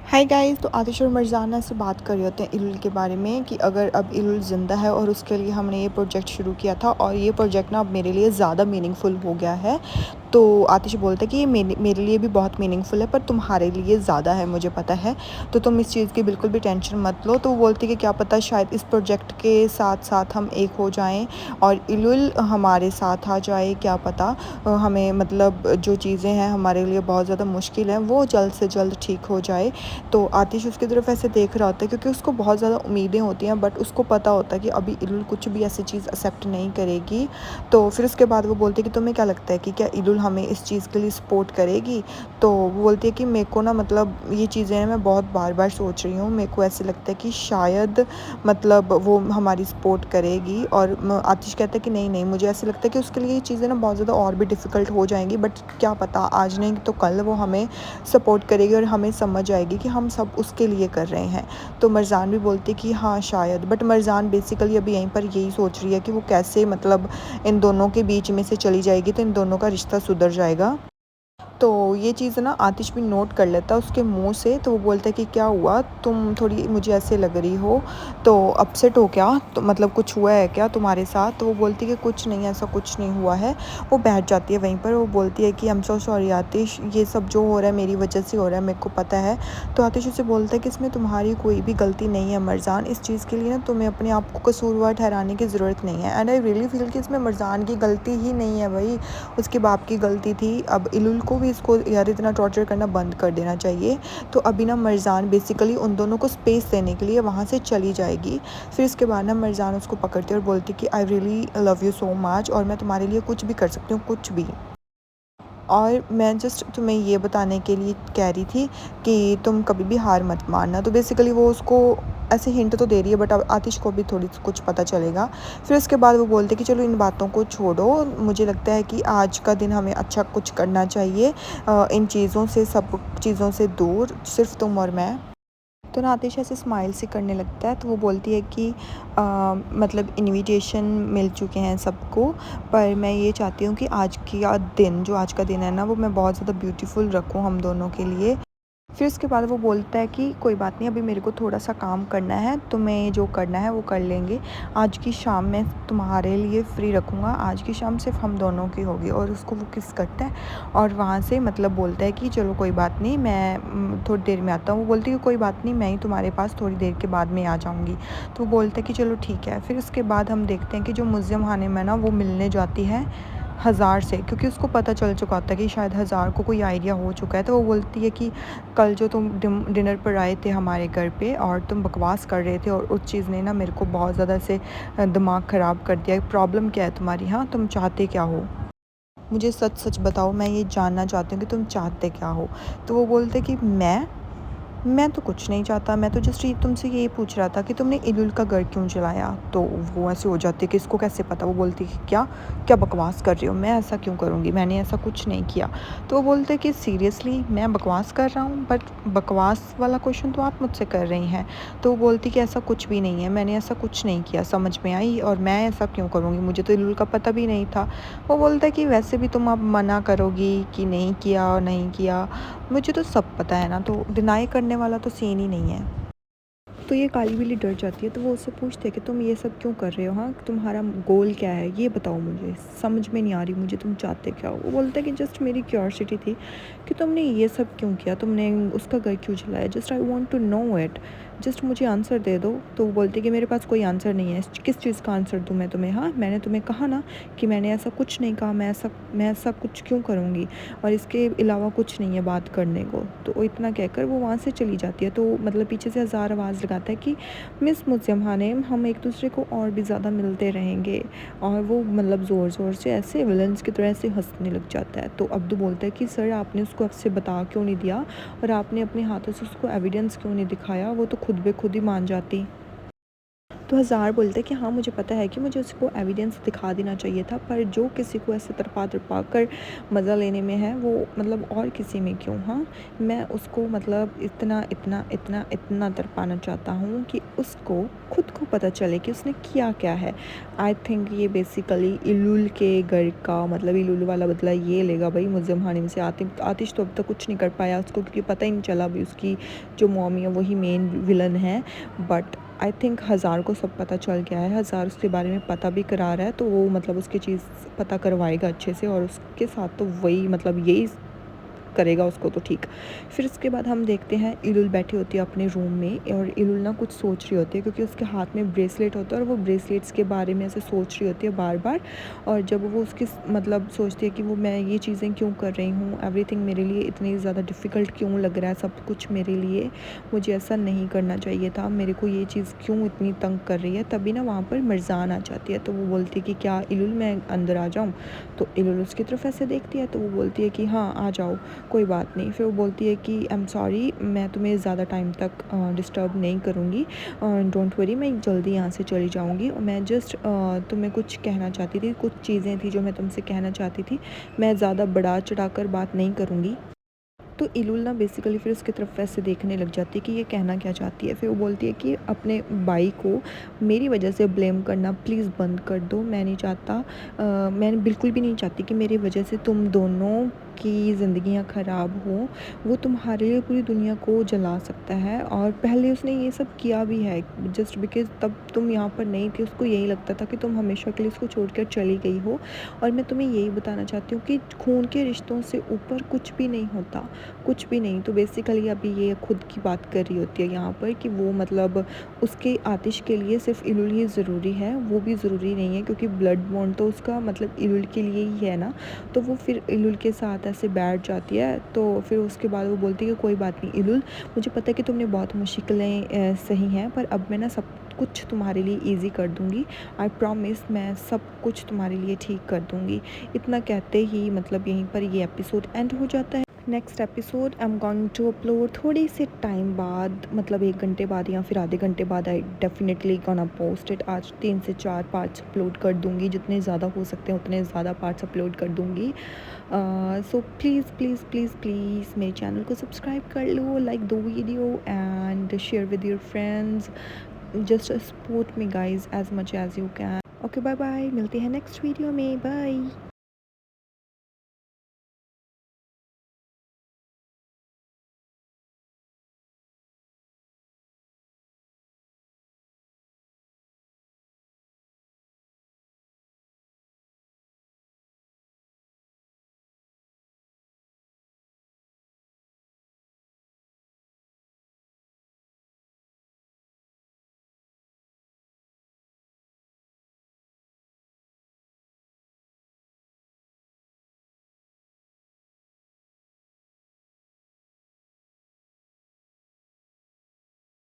Hi guys, तो आतिश और मरजाना से बात कर रहे होते हैं इलुल के बारे में कि अगर अब इलुल ज़िंदा है और उसके लिए हमने ये प्रोजेक्ट शुरू किया था और ये प्रोजेक्ट ना अब मेरे लिए ज़्यादा मीनिंगफुल हो गया है। तो आतिश बोलता है कि ये मेरे लिए भी बहुत मीनिंगफुल है, पर तुम्हारे लिए ज़्यादा है, मुझे पता है। तो तुम इस चीज़ की बिल्कुल भी टेंशन मत लो। तो वो बोलती है कि क्या पता शायद इस प्रोजेक्ट के साथ साथ हम एक हो जाएं और इलुल हमारे साथ आ जाए, क्या पता। हमें मतलब जो चीज़ें हैं हमारे लिए बहुत ज़्यादा मुश्किल हैं वो जल्द से जल्द ठीक हो जाए। तो आतिश उसकी तरफ ऐसे देख रहा होता है क्योंकि उसको बहुत ज़्यादा उम्मीदें होती हैं, बट उसको पता होता है कि अभी इलुल कुछ भी ऐसी चीज़ एक्सेप्ट नहीं करेगी। तो फिर उसके बाद वो बोलती है कि तुम्हें क्या लगता है कि क्या इलुल हमें इस चीज़ के लिए सपोर्ट करेगी। तो वो बोलती है कि मेरे को ना मतलब ये चीज़ें मैं बहुत बार बार सोच रही हूँ, मेरे को ऐसे लगता है कि शायद मतलब वो हमारी सपोर्ट करेगी। और आतिश कहता है कि नहीं नहीं, मुझे ऐसे लगता है कि उसके लिए ये चीज़ें ना बहुत ज़्यादा और भी डिफ़िकल्ट हो जाएंगी, बट क्या पता आज नहीं तो कल वो हमें सपोर्ट करेगी और हमें समझ आएगी कि हम सब उसके लिए कर रहे हैं। तो मरजान भी बोलती है कि हाँ शायद, बट मरजान बेसिकली अभी यहीं पर यही सोच रही है कि वो कैसे मतलब इन दोनों के बीच में से चली जाएगी तो इन दोनों का रिश्ता सुधर जाएगा। तो ये चीज़ ना आतिश भी नोट कर लेता है उसके मुंह से। तो वो बोलता है कि क्या हुआ, तुम थोड़ी मुझे ऐसे लग रही हो, तो अपसेट हो क्या, तो मतलब कुछ हुआ है क्या तुम्हारे साथ। तो वो बोलती है कि कुछ नहीं, ऐसा कुछ नहीं हुआ है। वो बैठ जाती है वहीं पर। वो बोलती है कि आई एम सो सॉरी आतिश, ये सब जो हो रहा है मेरी वजह से हो रहा है, मेरे को पता है। तो आतिश उसे बोलता है कि इसमें तुम्हारी कोई भी गलती नहीं है मरजान, इस चीज़ के लिए ना तुम्हें अपने आप को कसूरवार ठहराने की ज़रूरत नहीं है। एंड आई रियली फील कि इसमें मरजान की गलती ही नहीं है भाई, उसके बाप की गलती थी। अब इलुल को भी इसको यार इतना टॉर्चर करना बंद कर देना चाहिए। तो अभी ना मरजान बेसिकली उन दोनों को स्पेस देने के लिए वहाँ से चली जाएगी। फिर उसके बाद ना मरजान उसको पकड़ती है और बोलती कि I really love you so much, और मैं तुम्हारे लिए कुछ भी कर सकती हूँ, कुछ भी। और मैं जस्ट तुम्हें ये बताने के लिए कह रही थी कि तुम कभी भी हार मत मानना। तो बेसिकली वो उसको ऐसे हिंट तो दे रही है, बट अब आतिश को भी थोड़ी कुछ पता चलेगा। फिर उसके बाद वो बोलते कि चलो इन बातों को छोड़ो, मुझे लगता है कि आज का दिन हमें अच्छा कुछ करना चाहिए, इन चीज़ों से, सब चीज़ों से दूर, सिर्फ तुम और मैं। तो ना आतिश ऐसे स्माइल से करने लगता है। तो वो बोलती है कि मतलब इनविटेशन मिल चुके हैं सबको, पर मैं ये चाहती हूँ कि आज का दिन है ना वो मैं बहुत ज़्यादा ब्यूटीफुल रखूँ हम दोनों के लिए। फिर उसके बाद वो बोलता है कि कोई बात नहीं, अभी मेरे को थोड़ा सा काम करना है, तुम्हें जो करना है वो कर लेंगे। आज की शाम मैं तुम्हारे लिए फ़्री रखूँगा, आज की शाम सिर्फ हम दोनों की होगी। और उसको वो किस करता है और वहाँ से मतलब बोलता है कि चलो कोई बात नहीं, मैं थोड़ी देर में आता हूँ। वो बोलती है कि कोई बात नहीं, मैं ही तुम्हारे पास थोड़ी देर के बाद में आ जाऊँगी। तो वो बोलता है कि चलो ठीक है। फिर उसके बाद हम देखते हैं कि जो मुज़्ज़म खाने में ना वो मिलने जाती है हज़ार से, क्योंकि उसको पता चल चुका होता है कि शायद हज़ार को कोई आइडिया हो चुका है। तो वो बोलती है कि कल जो तुम डिनर पर आए थे हमारे घर पे और तुम बकवास कर रहे थे, और उस चीज़ ने ना मेरे को बहुत ज़्यादा से दिमाग ख़राब कर दिया। प्रॉब्लम क्या है तुम्हारी, हाँ तुम चाहते क्या हो, मुझे सच सच बताओ, मैं ये जानना चाहती हूँ कि तुम चाहते क्या हो। तो वो बोलते कि मैं तो कुछ नहीं चाहता, मैं तो जस्ट ये तुमसे यही पूछ रहा था कि तुमने इलुल का घर क्यों जलाया। तो वो ऐसे हो जाती है कि इसको कैसे पता। वो बोलती है कि क्या क्या बकवास कर रही हो, मैं ऐसा क्यों करूँगी, मैंने ऐसा कुछ नहीं किया। तो वो बोलते हैं कि सीरियसली मैं बकवास कर रहा हूँ, बट बकवास वाला क्वेश्चन तो आप मुझसे कर रही हैं। तो वो बोलती कि ऐसा कुछ भी नहीं है, मैंने ऐसा कुछ नहीं किया, समझ में आई, और मैं ऐसा क्यों करूँगी, मुझे तो इलुल का पता भी नहीं था। वो बोलता है कि वैसे भी तुम अब मना करोगी कि नहीं किया और नहीं किया, मुझे तो सब पता है ना, तो डिनाई करने वाला तो सीन ही नहीं है। तो ये काली बिल्ली डर जाती है। तो वो उससे पूछते हैं कि तुम ये सब क्यों कर रहे हो, हाँ तुम्हारा गोल क्या है, ये बताओ, मुझे समझ में नहीं आ रही, मुझे तुम चाहते क्या हो। वो बोलता है कि जस्ट मेरी क्यूरियोसिटी थी कि तुमने ये सब क्यों किया, तुमने उसका घर क्यों जलाया, just I want to know it, just मुझे आंसर दे दो। तो वो बोलती है कि मेरे पास कोई आंसर नहीं है। किस चीज़ का आंसर दूँ मैं तुम्हें, हाँ मैंने तुम्हें कहा ना कि मैंने ऐसा कुछ नहीं कहा, मैं ऐसा कुछ क्यों करूँगी, और इसके अलावा कुछ नहीं है बात करने को। तो वो इतना कहकर वो वहाँ से चली जाती है। तो मतलब पीछे से हज़ार आवाज़ लगाता है कि मिस मुज़्ज़म खानम, हम एक दूसरे को और भी ज़्यादा मिलते रहेंगे। और वो मतलब ज़ोर ज़ोर से ऐसे विलन्स की तरह से हंसने लग जाता है। तो अब्दू बोलता है कि सर आपने उसको आपसे बता क्यों नहीं दिया, और आपने अपने हाथों से उसको एविडेंस क्यों नहीं दिखाया, वो तो खुद ब खुद ही मान जाती। तो हज़ार बोलता है कि हाँ मुझे पता है कि मुझे उसको एविडेंस दिखा देना चाहिए था, पर जो किसी को ऐसे तरपा तरपा कर मज़ा लेने में है वो मतलब और किसी में क्यों। हाँ, मैं उसको मतलब इतना इतना इतना इतना तरपाना चाहता हूँ कि उसको खुद को पता चले कि उसने किया क्या है। आई थिंक ये बेसिकली इलुल के घर का मतलब इलुल वाला बदला ये लेगा भाई मुज़म्म हानिम से। आतिश तो अब तक कुछ नहीं कर पाया उसको, क्योंकि पता ही नहीं चला अभी उसकी जो मॉमी है वही मेन विलन है। बट आई थिंक हज़ार को सब पता चल गया है, हज़ार उसके बारे में पता भी करा रहा है, तो वो मतलब उसकी चीज़ पता करवाएगा अच्छे से, और उसके साथ तो वही मतलब यही करेगा उसको तो ठीक। फिर उसके बाद हम देखते हैं इलुल बैठी होती है अपने रूम में, और इलुल ना कुछ सोच रही होती है क्योंकि उसके हाथ में ब्रेसलेट होता है और वो ब्रेसलेट्स के बारे में ऐसे सोच रही होती है बार बार। और जब वो उसकी मतलब सोचती है कि वो मैं ये चीज़ें क्यों कर रही हूँ, एवरीथिंग मेरे लिए इतनी ज़्यादा डिफ़िकल्ट क्यों लग रहा है सब कुछ मेरे लिए, मुझे ऐसा नहीं करना चाहिए था, मेरे को ये चीज़ क्यों इतनी तंग कर रही है। तभी ना वहाँ पर मरजान आ जाती है, तो वो बोलती है कि क्या इलुल मैं अंदर आ जाऊँ। तो इलुल उसकी तरफ ऐसे देखती है, तो वो बोलती है कि हाँ आ जाओ कोई बात नहीं। फिर वो बोलती है कि आई एम सॉरी, मैं तुम्हें ज़्यादा टाइम तक डिस्टर्ब नहीं करूँगी, डोंट वरी, मैं जल्दी यहाँ से चली जाऊँगी, और मैं जस्ट तुम्हें कुछ कहना चाहती थी, कुछ चीज़ें थी जो मैं तुमसे कहना चाहती थी, मैं ज़्यादा बढ़ा चढ़ा कर बात नहीं करूँगी। तो इलुल ना बेसिकली फिर उसकी तरफ ऐसे देखने लग जाती है कि ये कहना क्या चाहती है। फिर वो बोलती है कि अपने भाई को मेरी वजह से ब्लेम करना प्लीज़ बंद कर दो, मैं नहीं चाहता, मैं बिल्कुल भी नहीं चाहती कि मेरी वजह से तुम दोनों की ज़िंदगियां ख़राब हो। वो तुम्हारे लिए पूरी दुनिया को जला सकता है, और पहले उसने ये सब किया भी है जस्ट बिकॉज़ तब तुम यहाँ पर नहीं थी, उसको यही लगता था कि तुम हमेशा के लिए उसको छोड़कर चली गई हो। और मैं तुम्हें यही बताना चाहती हूँ कि खून के रिश्तों से ऊपर कुछ भी नहीं होता, कुछ भी नहीं। तो बेसिकली अभी ये खुद की बात कर रही होती है यहाँ पर कि वो मतलब उसके आतिश के लिए सिर्फ इलुल ही ज़रूरी है, वो भी ज़रूरी नहीं है, क्योंकि ब्लड बॉन्ड तो उसका मतलब इलुल के लिए ही है ना। तो वो फिर इलुल के साथ ऐसे बैठ जाती है। तो फिर उसके बाद वो बोलती है कि कोई बात नहीं इलुल, मुझे पता है कि तुमने बहुत मुश्किलें सही हैं, पर अब मैं ना सब कुछ तुम्हारे लिए ईजी कर दूँगी, आई प्रॉमिस, मैं सब कुछ तुम्हारे लिए ठीक कर दूँगी। इतना कहते ही मतलब यहीं पर ये एपिसोड एंड हो जाता है। Next episode I am going to upload थोड़ी से टाइम बाद, मतलब 1 घंटे बाद या फिर आधे घंटे बाद। I definitely gonna post it. आज 3 से 4 पार्ट्स अपलोड कर दूँगी, जितने ज़्यादा हो सकते हैं उतने ज़्यादा पार्ट्स अपलोड कर दूँगी। So please please please please मेरे चैनल को सब्सक्राइब कर लो, लाइक दो video and share with your friends, just support me guys as much as you can. Okay bye bye, मिलते हैं नेक्स्ट वीडियो में, बाय।